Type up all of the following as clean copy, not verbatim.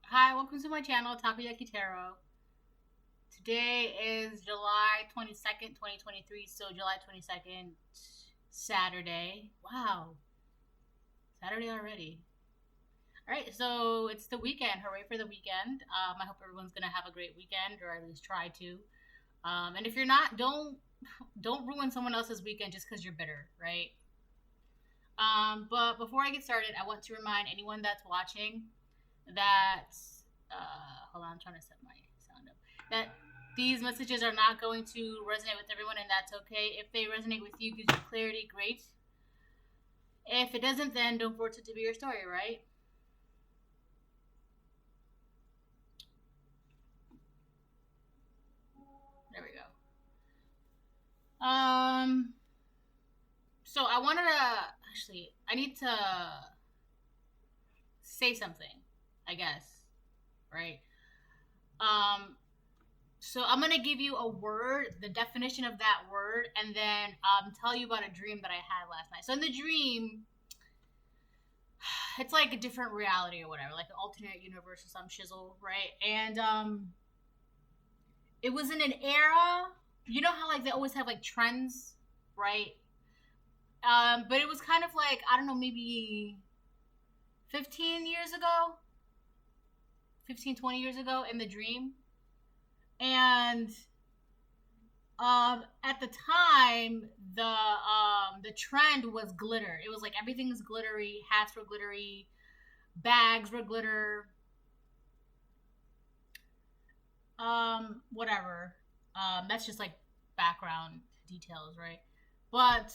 Hi, welcome to my channel, Takoyaki Tarot. Today is July 22nd, 2023, so July 22nd, Saturday. Wow, Saturday already. Alright, so it's the weekend. Hooray for the weekend. I hope everyone's going to have a great weekend, or at least try to. And if you're not, don't ruin someone else's weekend just because you're bitter, right? But before I get started, I want to remind anyone that's watching that hold on, I'm trying to set my sound up. That these messages are not going to resonate with everyone, and that's okay. If they resonate with you, gives you clarity, great. If it doesn't, then don't force it to be your story, right? There we go. So I wanted to I need to say something, I guess, right? So I'm gonna give you a word, the definition of that word, and then tell you about a dream that I had last night. So in the dream, it's like a different reality or whatever, like an alternate universe or some shizzle, right? And it was in an era, you know how like they always have like trends, right? But it was kind of like, I don't know, maybe 15 years ago, 15, 20 years ago in the dream. And at the time, the trend was glitter. It was like everything's glittery, hats were glittery, bags were glitter, whatever. That's just like background details, right? But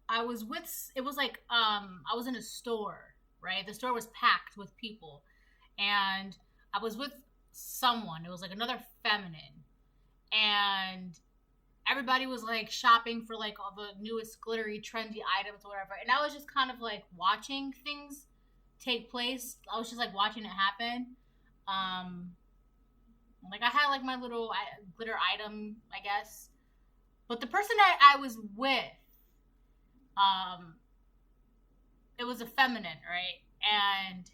I was with, it was like, I was in a store, right? The store was packed with people, and I was with someone. It was like another feminine, and everybody was like shopping for like all the newest glittery, trendy items or whatever. And I was just kind of like watching things take place. I was just like watching it happen. Um, like I had like my little glitter item, I guess. But the person that I was with, um, it was a feminine, right? And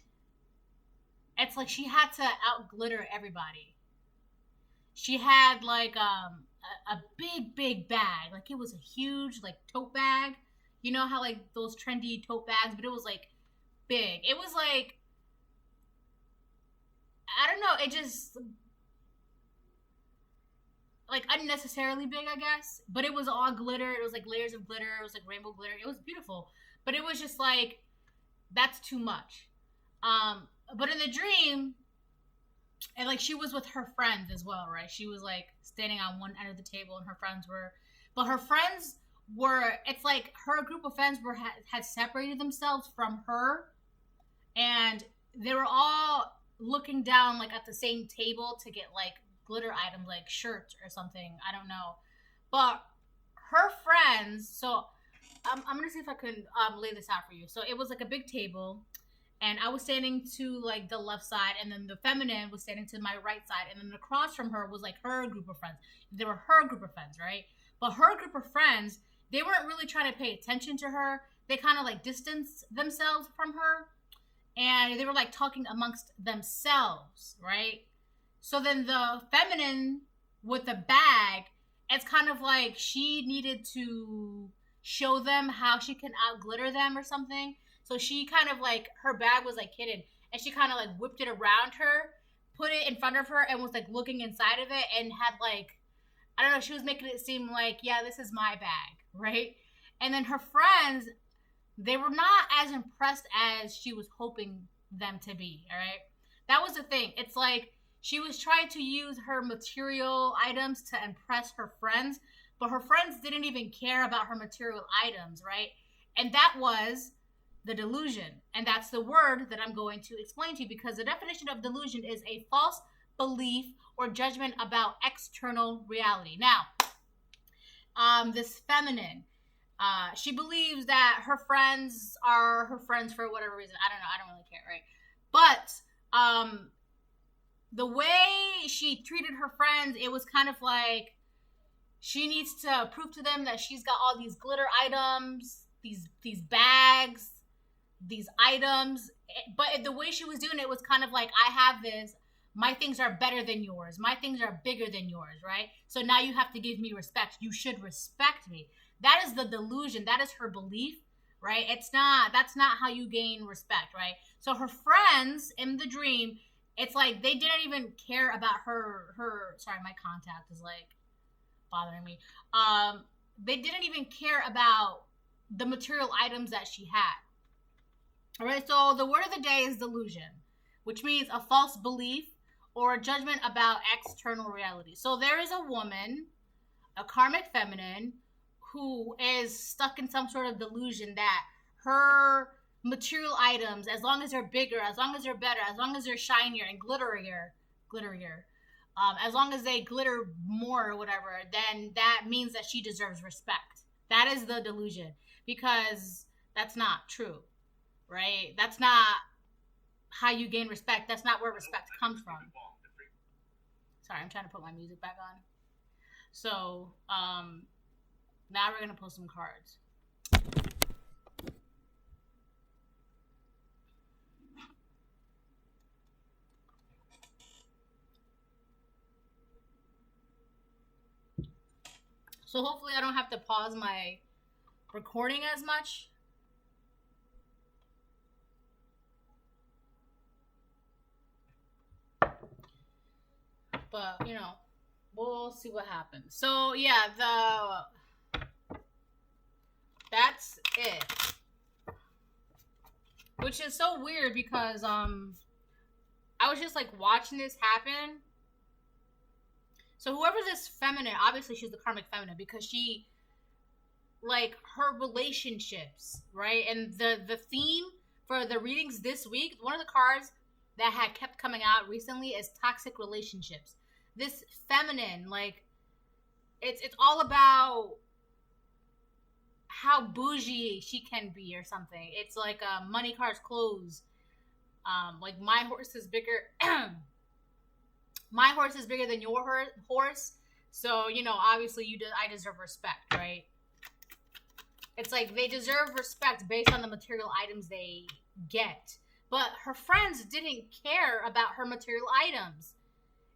it's like she had to out glitter everybody. She had like a big bag, like it was a huge like tote bag. You know how like those trendy tote bags, but it was like big. It was like, I don't know, it just like unnecessarily big, I guess. But it was all glitter. It was like layers of glitter. It was like rainbow glitter. It was beautiful, but it was just like that's too much. But in the dream, and like she was with her friends as well, right? She was like standing on one end of the table, and her friends were, but her friends were. It's like her group of friends were had separated themselves from her, and they were all looking down like at the same table to get like glitter items like shirts or something. I don't know, but her friends. So I'm gonna see if I can lay this out for you. So it was like a big table, and I was standing to like the left side, and then the feminine was standing to my right side, and then across from her was like her group of friends. They were her group of friends, right? But her group of friends, they weren't really trying to pay attention to her. They kind of like distanced themselves from her, and they were like talking amongst themselves, right? So then the feminine with the bag, it's kind of like she needed to show them how she can out glitter them or something. So she kind of like, her bag was like hidden, and she kind of like whipped it around her, put it in front of her, and was like looking inside of it, and had like, I don't know, she was making it seem like, yeah, this is my bag, right? And then her friends, they were not as impressed as she was hoping them to be, all right? That was the thing. It's like she was trying to use her material items to impress her friends, but her friends didn't even care about her material items, right? And that was the delusion. And that's the word that I'm going to explain to you, because the definition of delusion is a false belief or judgment about external reality. Now, this feminine, she believes that her friends are her friends for whatever reason. I don't know. I don't really care, right? But the way she treated her friends, it was kind of like she needs to prove to them that she's got all these glitter items, these bags, these items. But the way she was doing it was kind of like, I have this, my things are better than yours. My things are bigger than yours, right? So now you have to give me respect. You should respect me. That is the delusion. That is her belief, right? That's not how you gain respect, right? So her friends in the dream, it's like they didn't even care about sorry, my contact is like bothering me. They didn't even care about the material items that she had. All right, so the word of the day is delusion, which means a false belief or a judgment about external reality. So there is a woman, a karmic feminine, who is stuck in some sort of delusion that her material items, as long as they're bigger, as long as they're better, as long as they're shinier and glitterier, as long as they glitter more or whatever, then that means that she deserves respect. That is the delusion, because that's not true, right? That's not how you gain respect. That's not where respect comes from. Sorry, I'm trying to put my music back on. So, now we're going to pull some cards. So hopefully I don't have to pause my recording as much. But, we'll see what happens. So, yeah, that's it. Which is so weird because, I was just, watching this happen. So whoever this feminine, obviously she's the karmic feminine because she, her relationships, right? And the theme for the readings this week, one of the cards that had kept coming out recently is toxic relationships. This feminine, it's all about how bougie she can be or something. It's like money, cars, clothes. My horse is bigger. My horse is bigger than your horse. So, obviously I deserve respect, right? It's like they deserve respect based on the material items they get. But her friends didn't care about her material items.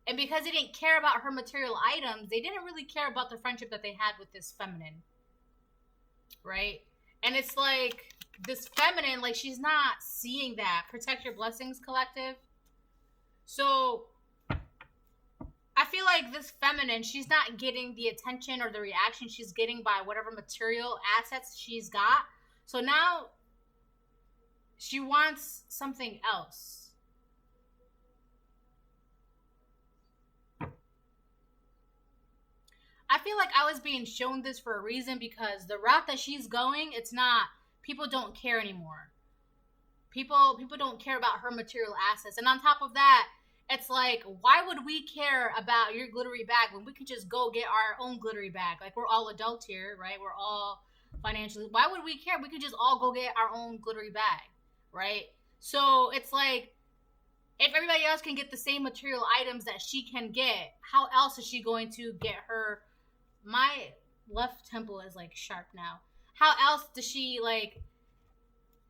And because they didn't care about her material items, they didn't really care about the friendship that they had with this feminine. Right? And it's like, this feminine, she's not seeing that. Protect your blessings, collective. So I feel like this feminine, she's not getting the attention or the reaction she's getting by whatever material assets she's got. So now she wants something else. I feel like I was being shown this for a reason because the route that she's going, it's not, people don't care anymore. People don't care about her material assets. And on top of that, it's like, why would we care about your glittery bag when we could just go get our own glittery bag? We're all adults here, right? We're all financially, why would we care? We could just all go get our own glittery bag, right? So it's like, if everybody else can get the same material items that she can get, how else is she going to get her? My left temple is sharp now. How else does she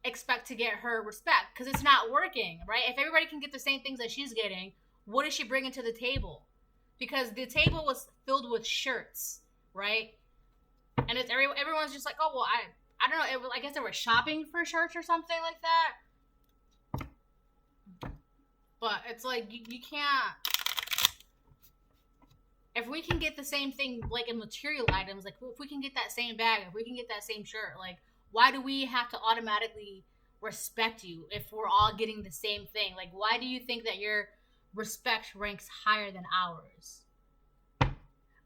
expect to get her respect? Because it's not working, right? If everybody can get the same things that she's getting, what is she bringing to the table? Because the table was filled with shirts, right? And it's everyone's just like, oh well, I don't know. I guess they were shopping for shirts or something like that. But it's like you can't. If we can get the same thing, in material items, if we can get that same bag, if we can get that same shirt, why do we have to automatically respect you if we're all getting the same thing? Why do you think that your respect ranks higher than ours?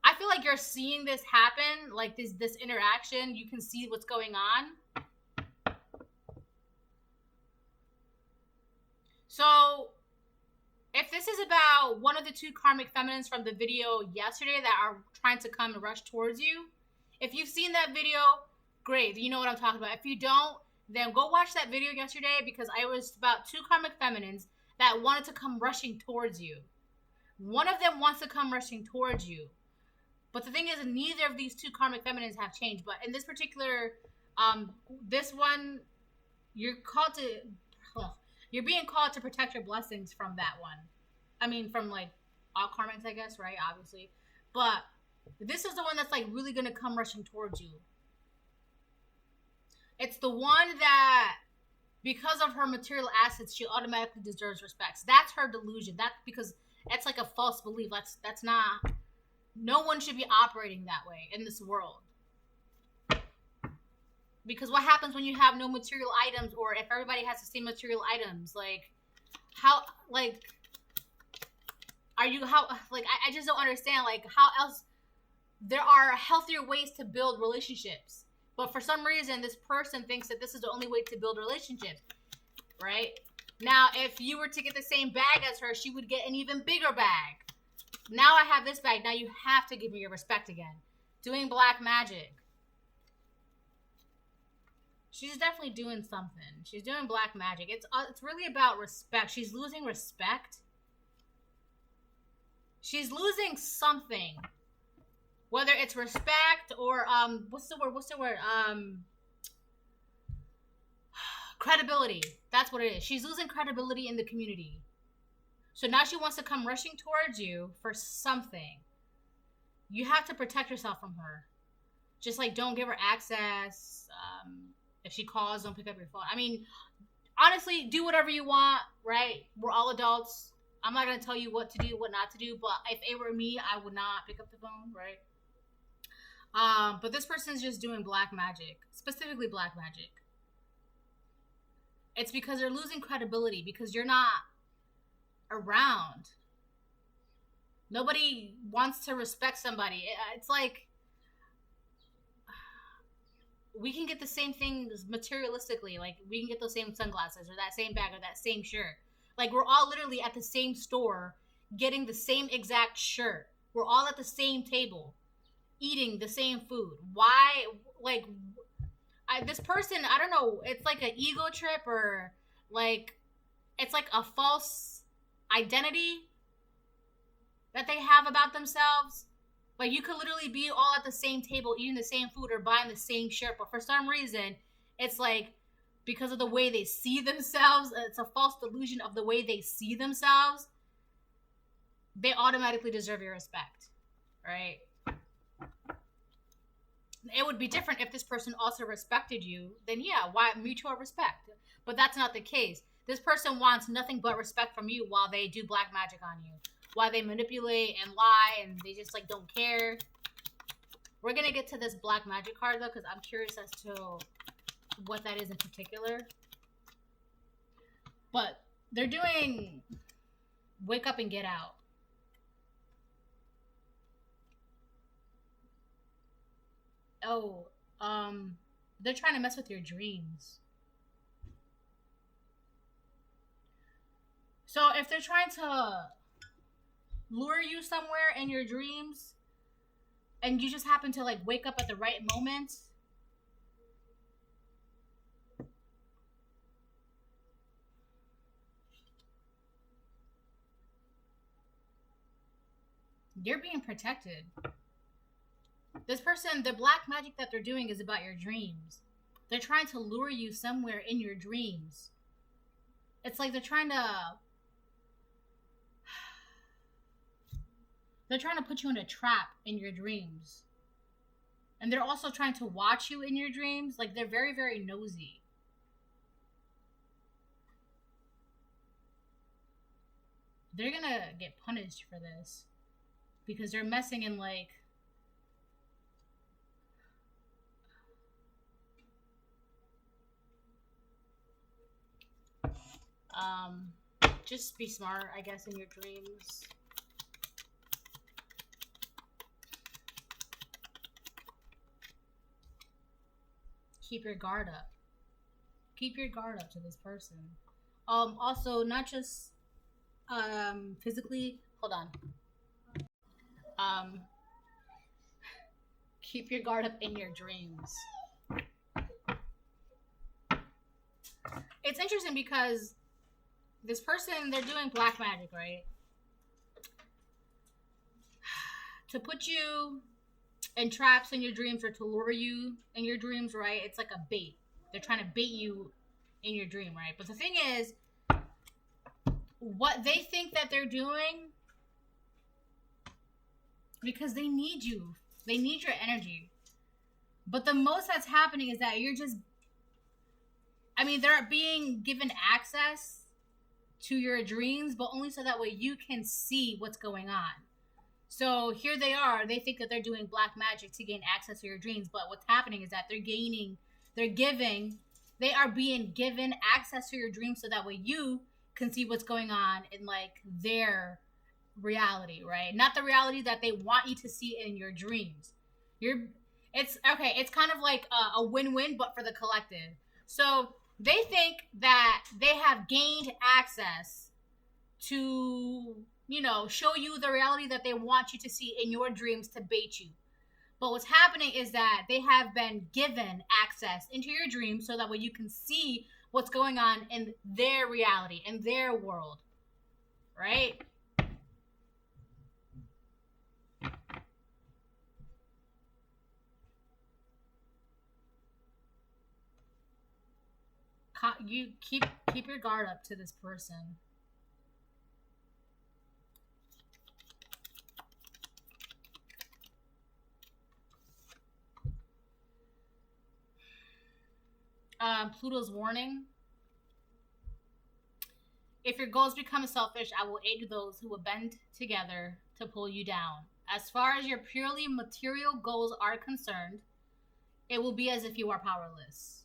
I feel like you're seeing this happen, this interaction. You can see what's going on. So if this is about one of the two karmic feminines from the video yesterday that are trying to come and rush towards you, if you've seen that video, great. You know what I'm talking about. If you don't, then go watch that video yesterday because I was about two karmic feminines that wanted to come rushing towards you. One of them wants to come rushing towards you. But the thing is, neither of these two karmic feminines have changed. But in this particular, this one, you're being called to protect your blessings from that one. I mean, from like all karmics, I guess, right? Obviously. But this is the one that's like really gonna come rushing towards you. It's the one that, because of her material assets, she automatically deserves respect. That's her delusion. That's because that's like a false belief. That's not. No one should be operating that way in this world. Because what happens when you have no material items, or if everybody has the same material items? Like, how, like, are you, how, like, I just don't understand, like, how else, there are healthier ways to build relationships. But for some reason, this person thinks that this is the only way to build relationships, right? Now, if you were to get the same bag as her, she would get an even bigger bag. Now I have this bag. Now you have to give me your respect again. Doing black magic. She's definitely doing something. She's doing black magic. It's really about respect. She's losing respect. She's losing something. Whether it's respect or what's the word? Credibility. That's what it is. She's losing credibility in the community. So now she wants to come rushing towards you for something. You have to protect yourself from her. Just like, don't give her access. If she calls, don't pick up your phone. I mean, honestly, do whatever you want, right? We're all adults. I'm not going to tell you what to do, what not to do. But if it were me, I would not pick up the phone, right? But this person is just doing black magic. Specifically black magic. It's because they're losing credibility. Because you're not around. Nobody wants to respect somebody. It's like, we can get the same things materialistically. Like, we can get those same sunglasses or that same bag or that same shirt. Like, we're all literally at the same store getting the same exact shirt. We're all at the same table eating the same food. Why? Like, this person, I don't know, it's like an ego trip, or like, it's like a false identity that they have about themselves. Like, you could literally be all at the same table eating the same food or buying the same shirt, but for some reason, it's like, because of the way they see themselves, it's a false delusion of the way they see themselves, they automatically deserve your respect, right? It would be different if this person also respected you. Then yeah, why? Mutual respect. But that's not the case. This person wants nothing but respect from you while they do black magic on you, while they manipulate and lie, and they just like don't care. We're gonna get to this black magic card though, because I'm curious as to what that is in particular. But they're doing wake up and get out. Oh, they're trying to mess with your dreams. So if they're trying to lure you somewhere in your dreams, and you just happen to like wake up at the right moment, you're being protected. This person, the black magic that they're doing is about your dreams. They're trying to lure you somewhere in your dreams. It's like they're trying to put you in a trap in your dreams. And they're also trying to watch you in your dreams. Like, they're very, very nosy. They're gonna get punished for this. Because they're messing in, like, just be smart, I guess, in your dreams. Keep your guard up. Keep your guard up to this person. Also, not just physically. Hold on. Keep your guard up in your dreams. It's interesting because this person, they're doing black magic, right? To put you in traps in your dreams, or to lure you in your dreams, right? It's like a bait. They're trying to bait you in your dream, right? But the thing is, what they think that they're doing, because they need you. They need your energy. But the most that's happening is that you're just, I mean, they're being given access to your dreams, but only so that way you can see what's going on. So here they are. They think that they're doing black magic to gain access to your dreams, but what's happening is that they are being given access to your dreams so that way you can see what's going on in like their reality, right? Not the reality that they want you to see in your dreams. It's kind of like a win-win, but for the collective. So they think that they have gained access to, you know, show you the reality that they want you to see in your dreams to bait you. But what's happening is that they have been given access into your dreams so that way you can see what's going on in their reality, in their world, right? You keep your guard up to this person. Pluto's warning. If your goals become selfish, I will aid those who will bend together to pull you down. As far as your purely material goals are concerned, it will be as if you are powerless.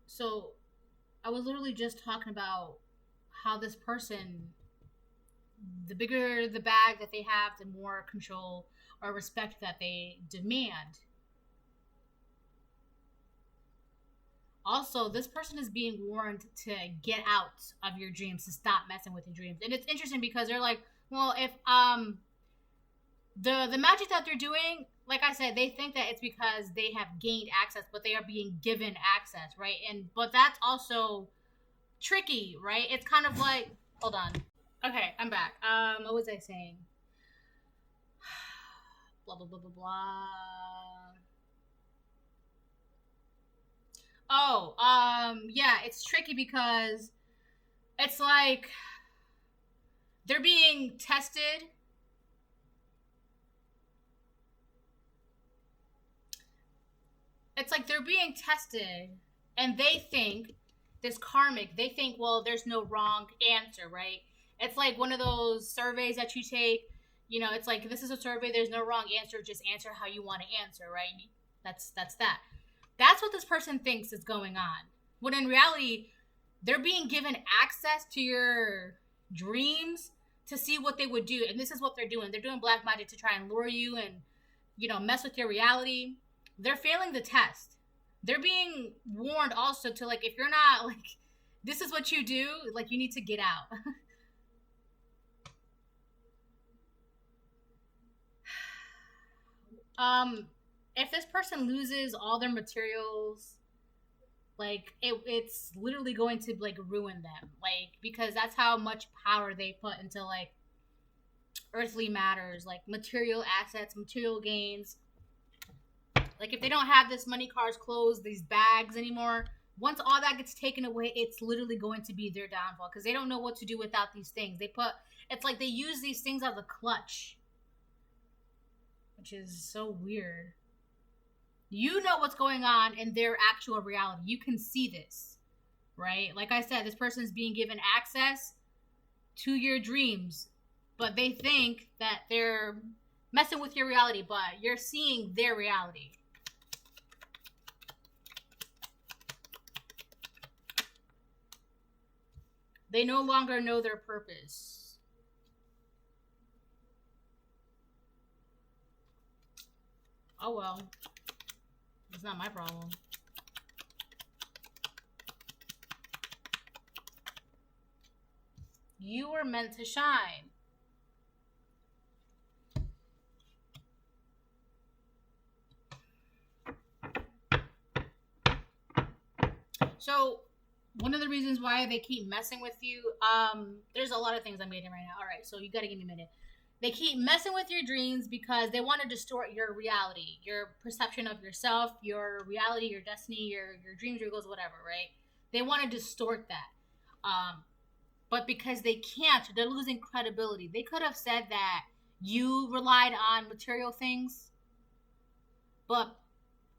So I was literally just talking about how this person, the bigger the bag that they have, the more control or respect that they demand. Also, this person is being warned to get out of your dreams, to stop messing with your dreams. And it's interesting because they're like, well, if the magic that they're doing, like I said, they think that it's because they have gained access, but they are being given access, right? But that's also tricky, right? It's kind of like, hold on. Okay, I'm back. What was I saying? Blah blah blah blah blah. Oh, yeah, it's tricky because it's like they're being tested. It's like they're being tested, and they think, this karmic, they think, well, there's no wrong answer, right? It's like one of those surveys that you take. You know, it's like, this is a survey, there's no wrong answer, just answer how you want to answer, right? That's that. That's what this person thinks is going on. When in reality, they're being given access to your dreams to see what they would do. And this is what they're doing. They're doing black magic to try and lure you and, you know, mess with your reality. They're failing the test. They're being warned also to, like, if you're not, like, this is what you do, like, you need to get out. If this person loses all their materials, like, it's literally going to, like, ruin them, like, because that's how much power they put into, like, earthly matters, like material assets, material gains. Like, if they don't have this money, cars, clothes, these bags anymore, once all that gets taken away, it's literally going to be their downfall, because they don't know what to do without these things. It's like they use these things as a clutch, which is so weird. You know what's going on in their actual reality. You can see this, right? Like I said, this person is being given access to your dreams, but they think that they're messing with your reality, but you're seeing their reality. They no longer know their purpose. Oh well. It's not my problem. You were meant to shine. So, one of the reasons why they keep messing with you, there's a lot of things I'm getting right now. All right, so you got to give me a minute. They keep messing with your dreams because they want to distort your reality, your perception of yourself, your reality, your destiny, your dreams, your goals, whatever, right? They want to distort that. But because they can't, they're losing credibility. They could have said that you relied on material things, but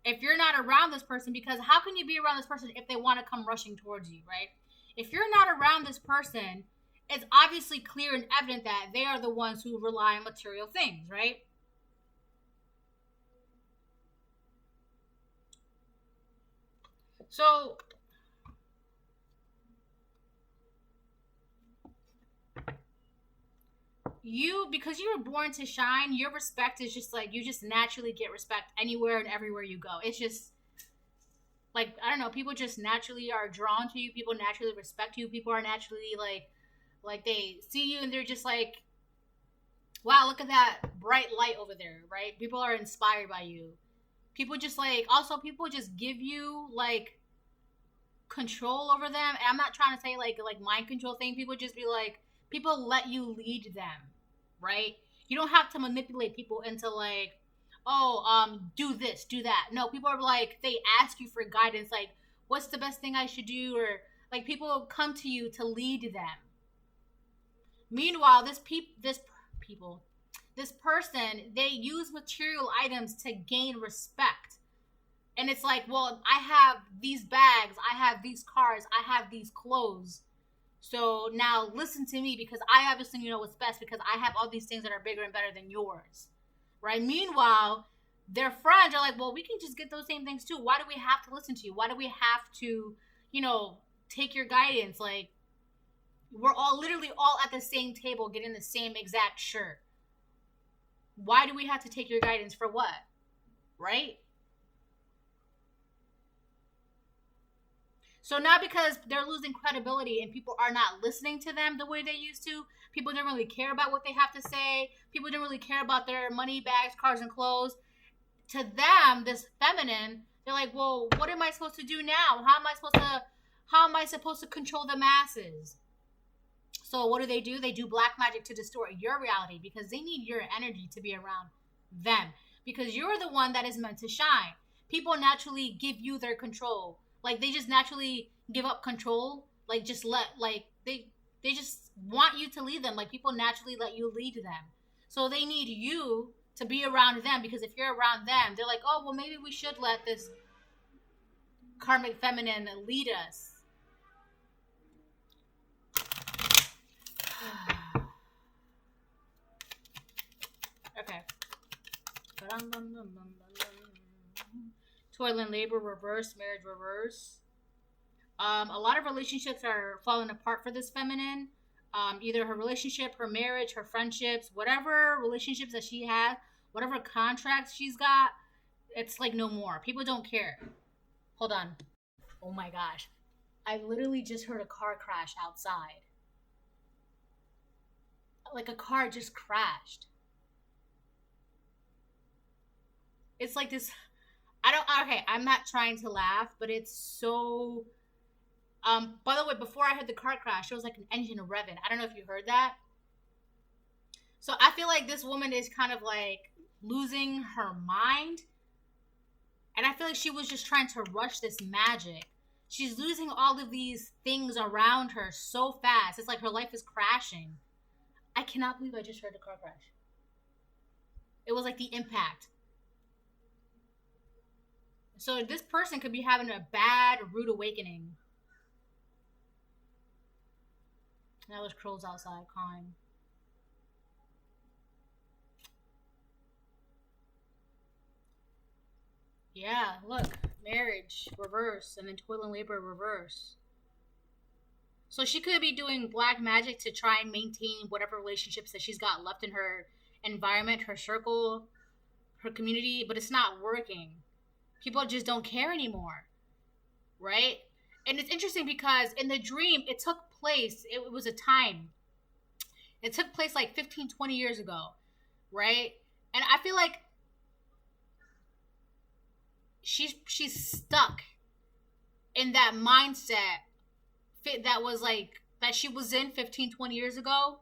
if you're not around this person, because how can you be around this person if they want to come rushing towards you, right? If you're not around this person, it's obviously clear and evident that they are the ones who rely on material things, right? So because you were born to shine, your respect is just like, you just naturally get respect anywhere and everywhere you go. It's just like, I don't know, people just naturally are drawn to you. People naturally respect you. People are naturally like they see you and they're just like, wow, look at that bright light over there, right? People are inspired by you. People just like, also people just give you like control over them. And I'm not trying to say like mind control thing. People just be like, people let you lead them, right? You don't have to manipulate people into like, oh, do this, do that. No, people are like, they ask you for guidance, like, what's the best thing I should do? Or like, people come to you to lead them. Meanwhile, this person, they use material items to gain respect. And it's like, well, I have these bags, I have these cars, I have these clothes. So now listen to me because I obviously know what's best because I have all these things that are bigger and better than yours, right? Meanwhile, their friends are like, well, we can just get those same things too. Why do we have to listen to you? Why do we have to, take your guidance? Like, we're all literally all at the same table getting the same exact shirt. Why do we have to take your guidance for what? Right? So now because they're losing credibility and people are not listening to them the way they used to, people don't really care about what they have to say. People don't really care about their money, bags, cars, and clothes. To them, this feminine, they're like, well, what am I supposed to do now? How am I supposed to control the masses? So what do? They do black magic to distort your reality because they need your energy to be around them. Because you're the one that is meant to shine. People naturally give you their control. Like, they just naturally give up control. Like, just they just want you to lead them. Like, people naturally let you lead them. So they need you to be around them because if you're around them, they're like, oh, well, maybe we should let this karmic feminine lead us. Okay. Toil and labor reverse, marriage reverse. A lot of relationships are falling apart for this feminine. Either her relationship, her marriage, her friendships, whatever relationships that she has, whatever contracts she's got, it's like no more. People don't care. Hold on. Oh my gosh. I literally just heard a car crash outside. Like a car just crashed. It's like this. I'm not trying to laugh, but it's so. By the way, before I heard the car crash, it was like an engine revving. I don't know if you heard that. So I feel like this woman is kind of like losing her mind. And I feel like she was just trying to rush this magic. She's losing all of these things around her so fast. It's like her life is crashing. I cannot believe I just heard the car crash. It was like the impact. So this person could be having a bad, rude awakening. Now there's crows outside cawing. Yeah, look. Marriage, reverse. And then toil and labor, reverse. So she could be doing black magic to try and maintain whatever relationships that she's got left in her environment, her circle, her community. But it's not working. People just don't care anymore. Right? And it's interesting because in the dream, it took place. It was a time. It took place like 15, 20 years ago. Right? And I feel like she's stuck in that mindset that was like that she was in 15, 20 years ago,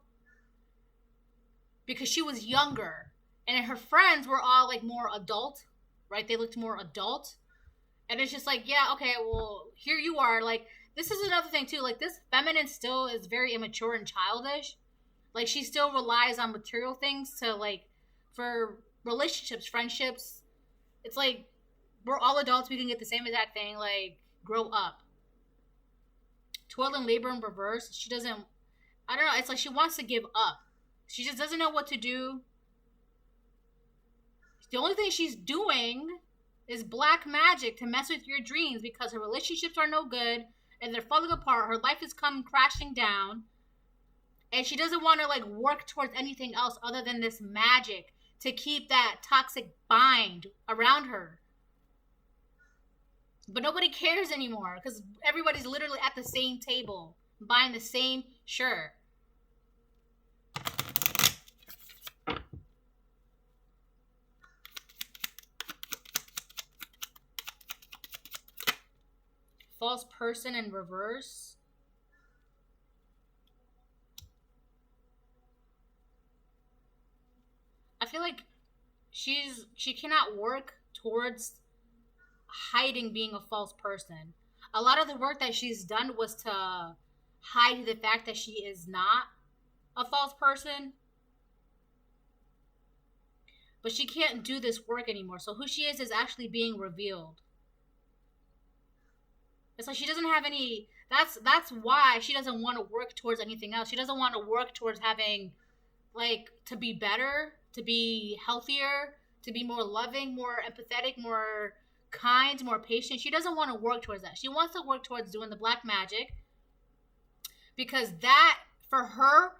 because she was younger. And her friends were all like more adult, right? They looked more adult. And it's just like, yeah, okay, well, here you are. Like, this is another thing too. Like, this feminine still is very immature and childish. Like, she still relies on material things to, like, for relationships, friendships. It's like, we're all adults. We can get the same exact thing. Like, grow up. Toil and labor in reverse. She doesn't, I don't know. It's like she wants to give up. She just doesn't know what to do. The only thing she's doing is black magic to mess with your dreams because her relationships are no good and they're falling apart. Her life is coming crashing down. And she doesn't want to, like, work towards anything else other than this magic to keep that toxic bind around her. But nobody cares anymore because everybody's literally at the same table buying the same shirt. False person in reverse. I feel like she cannot work towards hiding being a false person. A lot of the work that she's done was to hide the fact that she is not a false person. But she can't do this work anymore. So who she is actually being revealed. It's like she doesn't have any... That's why she doesn't want to work towards anything else. She doesn't want to work towards having, like, to be better, to be healthier, to be more loving, more empathetic, more kind, more patient. She doesn't want to work towards that. She wants to work towards doing the black magic because that, for her,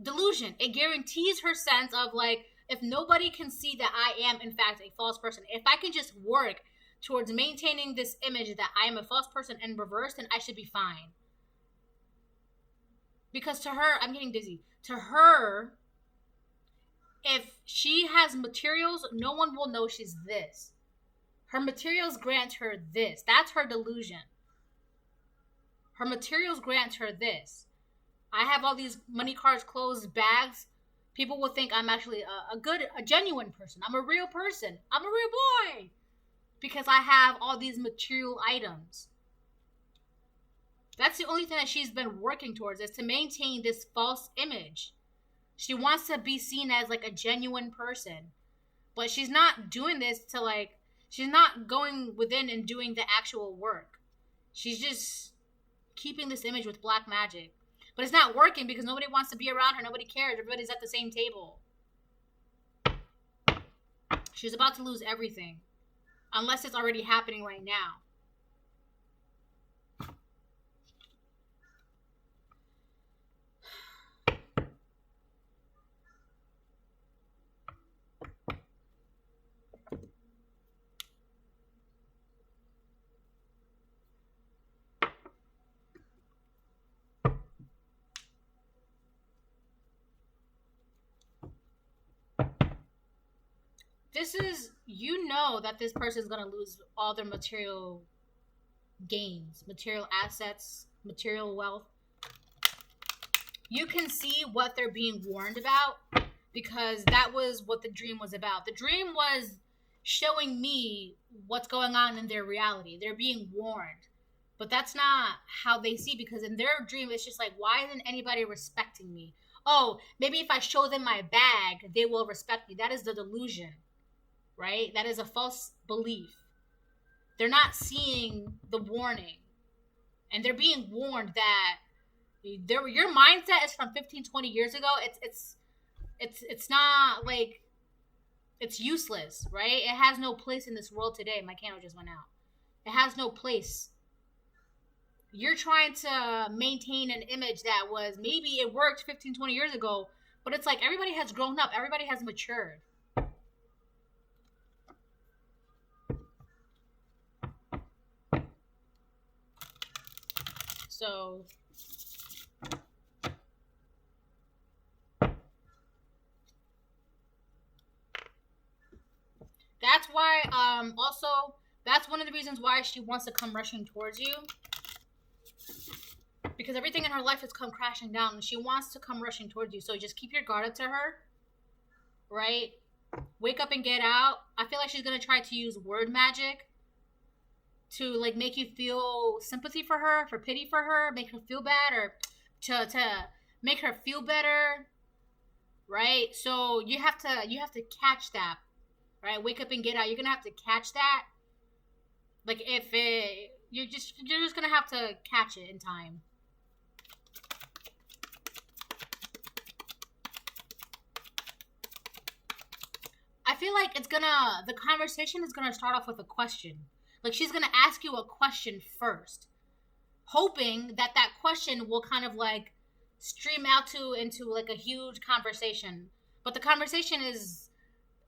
delusion. It guarantees her sense of, like, if nobody can see that I am, in fact, a false person, if I can just work towards maintaining this image that I am a false person in reverse, then I should be fine. Because to her, I'm getting dizzy. To her, if she has materials, no one will know she's this. Her materials grant her this. That's her delusion. Her materials grant her this. I have all these money, cars, clothes, bags. People will think I'm actually a genuine person. I'm a real person. I'm a real boy. Because I have all these material items. That's the only thing that she's been working towards, is to maintain this false image. She wants to be seen as, like, a genuine person. But she's not doing this to, like, she's not going within and doing the actual work. She's just keeping this image with black magic. But it's not working because nobody wants to be around her. Nobody cares. Everybody's at the same table. She's about to lose everything. Unless it's already happening right now. This is, you know that this person is going to lose all their material gains, material assets, material wealth. You can see what they're being warned about because that was what the dream was about. The dream was showing me what's going on in their reality. They're being warned. But that's not how they see, because in their dream, it's just like, why isn't anybody respecting me? Oh, maybe if I show them my bag, they will respect me. That is the delusion. Right? That is a false belief. They're not seeing the warning. And they're being warned that your mindset is from 15, 20 years ago. It's not, like, it's useless, right? It has no place in this world today. My candle just went out. It has no place. You're trying to maintain an image that was, maybe it worked 15, 20 years ago, but it's like everybody has grown up. Everybody has matured. So that's why, also, that's one of the reasons why she wants to come rushing towards you. Because everything in her life has come crashing down and she wants to come rushing towards you. So just keep your guard up to her. right? Wake up and get out. I feel like she's gonna try to use word magic to like make you feel sympathy for her, for pity for her, make her feel bad, or to make her feel better, right? So you have to catch that, right? Wake up and get out. You're gonna have to catch that. Like if it, you're just gonna have to catch it in time. I feel like the conversation is gonna start off with a question. Like she's gonna ask you a question first, hoping that that question will kind of like stream out into like a huge conversation. But the conversation is,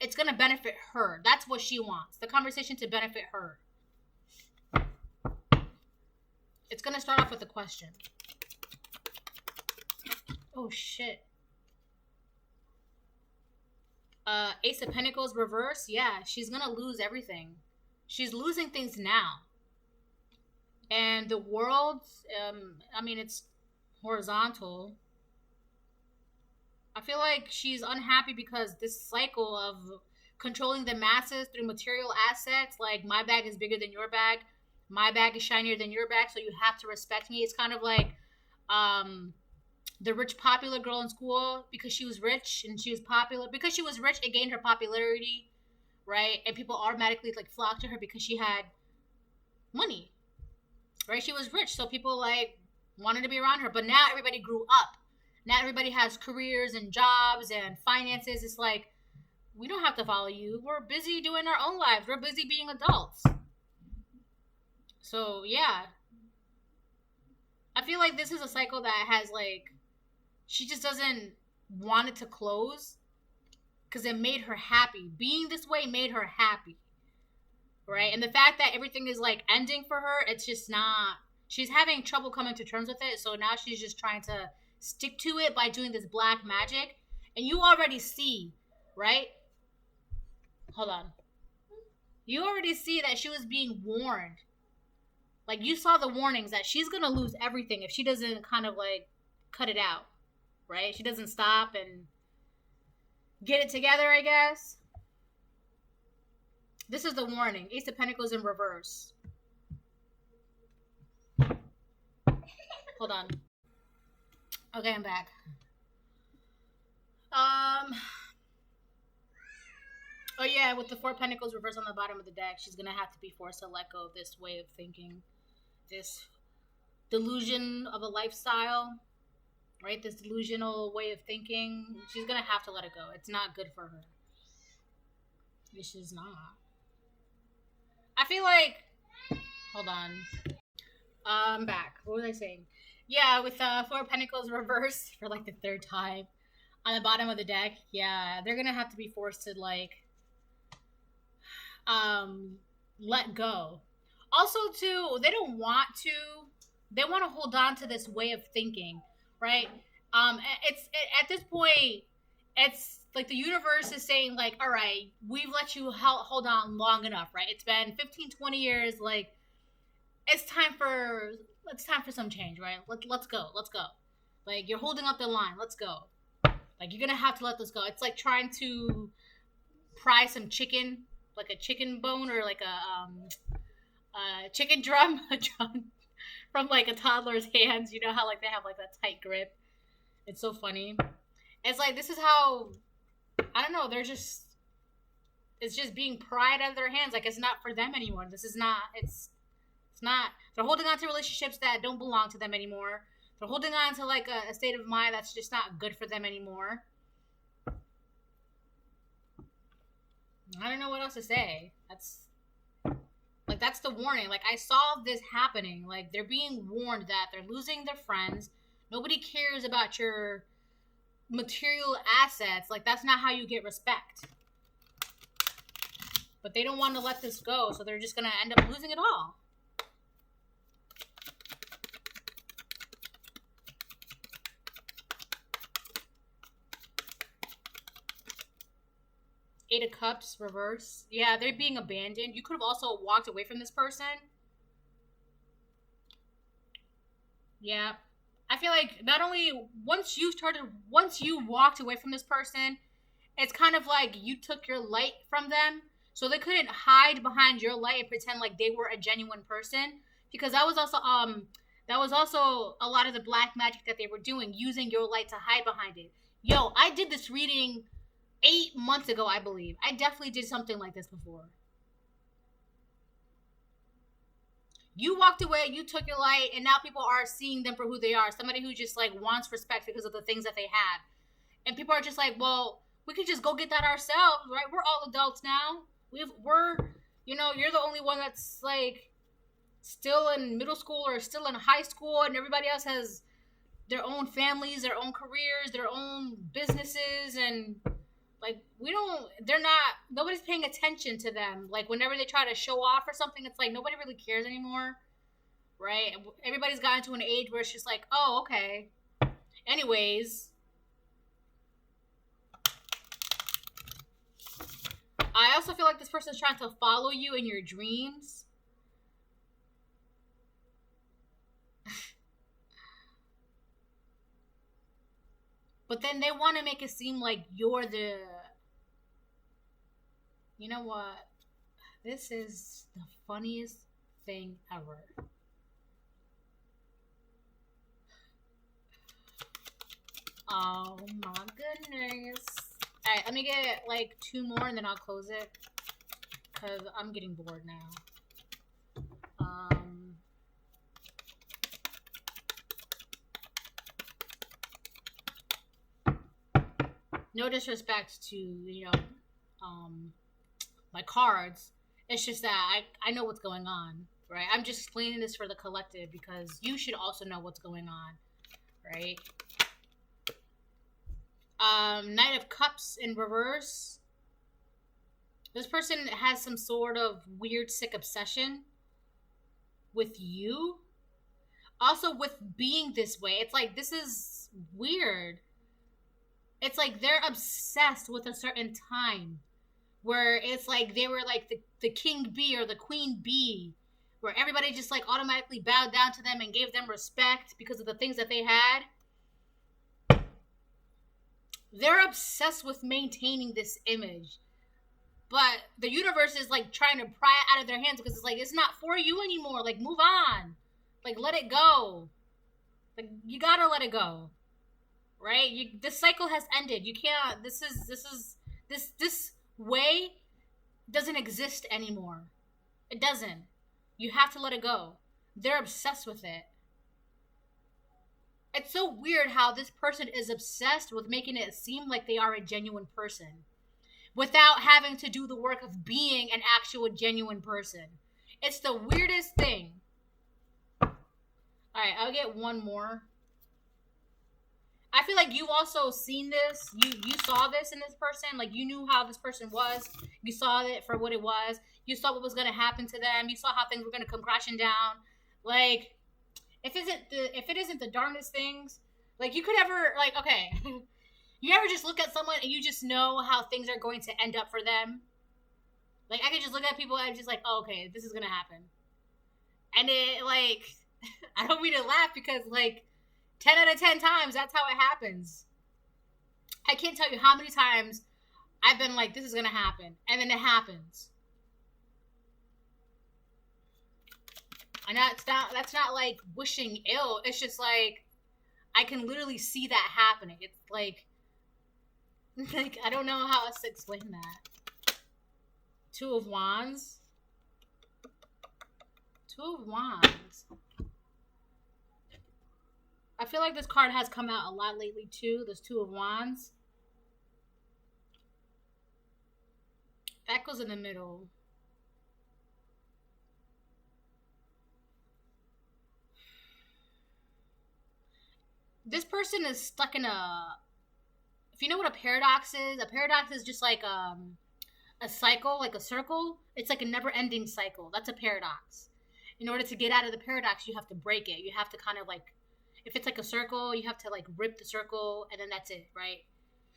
it's gonna benefit her. That's what she wants. The conversation to benefit her. It's gonna start off with a question. Oh shit. Ace of Pentacles reverse. Yeah, she's gonna lose everything. She's losing things now. And the world, I mean, it's horizontal. I feel like she's unhappy because this cycle of controlling the masses through material assets, like my bag is bigger than your bag, my bag is shinier than your bag, so you have to respect me. It's kind of like the rich popular girl in school, because she was rich and she was popular. Because she was rich, it gained her popularity, right? And people automatically like flocked to her because she had money, right? She was rich, so people like wanted to be around her. But now everybody grew up. Now everybody has careers and jobs and finances. It's like, we don't have to follow you. We're busy doing our own lives. We're busy being adults. So yeah, I feel like this is a cycle that has like, she just doesn't want it to close because it made her happy. Being this way made her happy, right? And the fact that everything is like ending for her, it's just not, she's having trouble coming to terms with it. So now she's just trying to stick to it by doing this black magic. And you already see, right? Hold on. You already see that she was being warned. Like, you saw the warnings that she's going to lose everything if she doesn't kind of like cut it out, right? She doesn't stop and get it together, I guess. This is the warning. Ace of Pentacles in reverse. Hold on. Okay, I'm back. Oh yeah, with the Four of Pentacles reversed on the bottom of the deck, she's gonna have to be forced to let go of this way of thinking, this delusion of a lifestyle, right? This delusional way of thinking. She's gonna have to let it go. It's not good for her. This is not. I feel like, hold on. I'm back. What was I saying? Yeah, with Four of Pentacles reversed for like the third time on the bottom of the deck. Yeah, they're gonna have to be forced to like let go. Also too, they don't want to, they want to hold on to this way of thinking, right? At this point, it's like the universe is saying like, all right, we've let you hold on long enough, right? It's been 15, 20 years. Like, it's time for some change, right? Let's go. Like, you're holding up the line. Let's go. Like, you're gonna have to let this go. It's like trying to pry some chicken, like a chicken bone or like a chicken drum, a drum from like a toddler's hands. You know how like they have like that tight grip. It's so funny. It's like, this is how, I don't know, it's just being pried out of their hands. Like, it's not for them anymore. This is not, it's not, they're holding on to relationships that don't belong to them anymore. They're holding on to like a state of mind that's just not good for them anymore. I don't know what else to say. That's the warning. Like, I saw this happening. Like, they're being warned that they're losing their friends. Nobody cares about your material assets. Like, that's not how you get respect. But they don't want to let this go, so they're just going to end up losing it all. Eight of Cups, reverse. Yeah, they're being abandoned. You could have also walked away from this person. Yeah. I feel like not only once you walked away from this person, it's kind of like you took your light from them, so they couldn't hide behind your light and pretend like they were a genuine person, because that was also a lot of the black magic that they were doing, using your light to hide behind it. Yo, I did this reading 8 months ago, I believe. I definitely did something like this before. You walked away, you took your light, and now people are seeing them for who they are. Somebody who just like wants respect because of the things that they have. And people are just like, well, we could just go get that ourselves, right? We're all adults now. We're, you're the only one that's like still in middle school or still in high school, and everybody else has their own families, their own careers, their own businesses, and like nobody's paying attention to them. Like whenever they try to show off or something, it's like nobody really cares anymore, right? Everybody's gotten to an age where it's just like, oh, okay. Anyways, I also feel like this person's trying to follow you in your dreams. But then they want to make it seem like you're the... You know what? This is the funniest thing ever. Oh my goodness. Alright, let me get like 2 more and then I'll close it. Because I'm getting bored now. No disrespect to, my cards. It's just that I know what's going on, right? I'm just explaining this for the collective because you should also know what's going on, right? Knight of Cups in reverse. This person has some sort of weird, sick obsession with you. Also with being this way. It's like, this is weird. It's like they're obsessed with a certain time where it's like they were like the king bee or the queen bee, where everybody just like automatically bowed down to them and gave them respect because of the things that they had. They're obsessed with maintaining this image, but the universe is like trying to pry it out of their hands because it's like, it's not for you anymore. Like, move on. Like, let it go. Like, you gotta let it go. Right? This cycle has ended. You can't. This way doesn't exist anymore. It doesn't. You have to let it go. They're obsessed with it. It's so weird how this person is obsessed with making it seem like they are a genuine person without having to do the work of being an actual genuine person. It's the weirdest thing. All right, I'll get 1 more. I feel like you also seen this. You saw this in this person. Like, you knew how this person was. You saw it for what it was. You saw what was going to happen to them. You saw how things were going to come crashing down. Like, if it isn't the darndest things, like, you could ever, like, okay, you ever just look at someone and you just know how things are going to end up for them? Like, I could just look at people and I'm just like, oh, okay, this is going to happen. And it, like, I don't mean to laugh because, like, 10 out of 10 times, that's how it happens. I can't tell you how many times I've been like, this is going to happen. And then it happens. And that's not like wishing ill. It's just like, I can literally see that happening. It's like I don't know how else to explain that. 2 of Wands. 2 of Wands. I feel like this card has come out a lot lately too. This 2 of Wands. That goes in the middle. This person is stuck in if you know what a paradox is just like a cycle, like a circle. It's like a never-ending cycle. That's a paradox. In order to get out of the paradox, you have to break it. You have to kind of like, if it's like a circle, you have to like rip the circle and then that's it, right?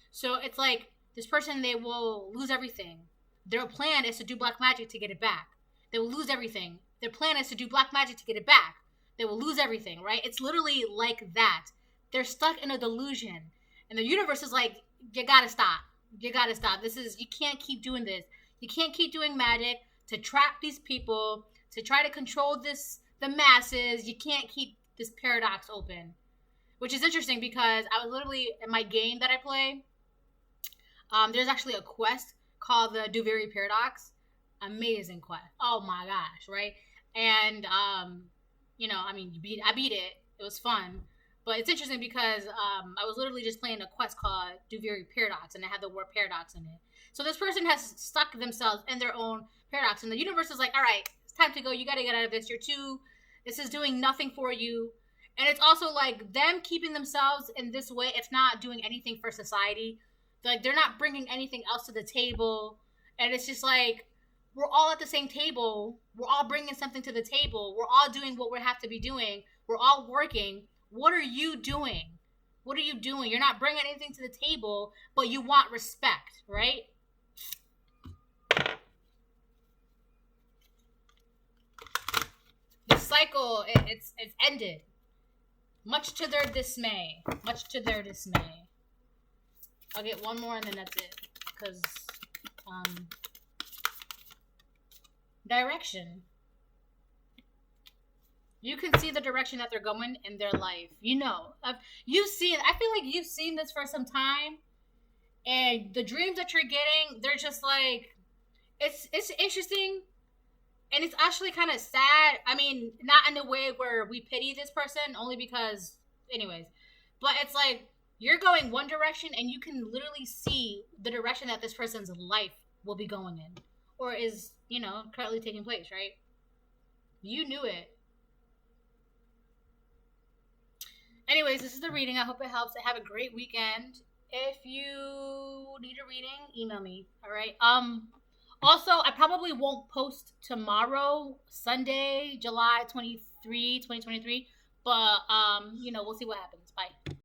So it's like this person, they will lose everything. Their plan is to do black magic to get it back. They will lose everything. Their plan is to do black magic to get it back. They will lose everything, right? It's literally like that. They're stuck in a delusion. And the universe is like, you gotta stop. You gotta stop. You can't keep doing this. You can't keep doing magic to trap these people, to try to control the masses. You can't keep this paradox open. Which is interesting because I was literally in my game that I play. There's actually a quest called the Duviri Paradox. Amazing quest. Oh my gosh, right? And I mean, I beat it. It was fun. But it's interesting because I was literally just playing a quest called Duviri Paradox, and it had the word paradox in it. So this person has stuck themselves in their own paradox, and the universe is like, all right, it's time to go. You got to get out of this. This is doing nothing for you. And it's also like them keeping themselves in this way. It's not doing anything for society. Like, they're not bringing anything else to the table. And it's just like, we're all at the same table. We're all bringing something to the table. We're all doing what we have to be doing. We're all working. What are you doing? What are you doing? You're not bringing anything to the table, but you want respect, right? The cycle, it's ended. Much to their dismay. Much to their dismay. I'll get one more and then that's it. Because, direction. You can see the direction that they're going in their life. I feel like you've seen this for some time. And the dreams that you're getting, they're just like, it's interesting. And it's actually kind of sad. I mean, not in a way where we pity this person, only because, anyways. But it's like, you're going one direction and you can literally see the direction that this person's life will be going in. Or is, currently taking place, right? You knew it. Anyways, this is the reading. I hope it helps. Have a great weekend. If you need a reading, email me. All right. Also, I probably won't post tomorrow, Sunday, July 23, 2023. But, we'll see what happens. Bye.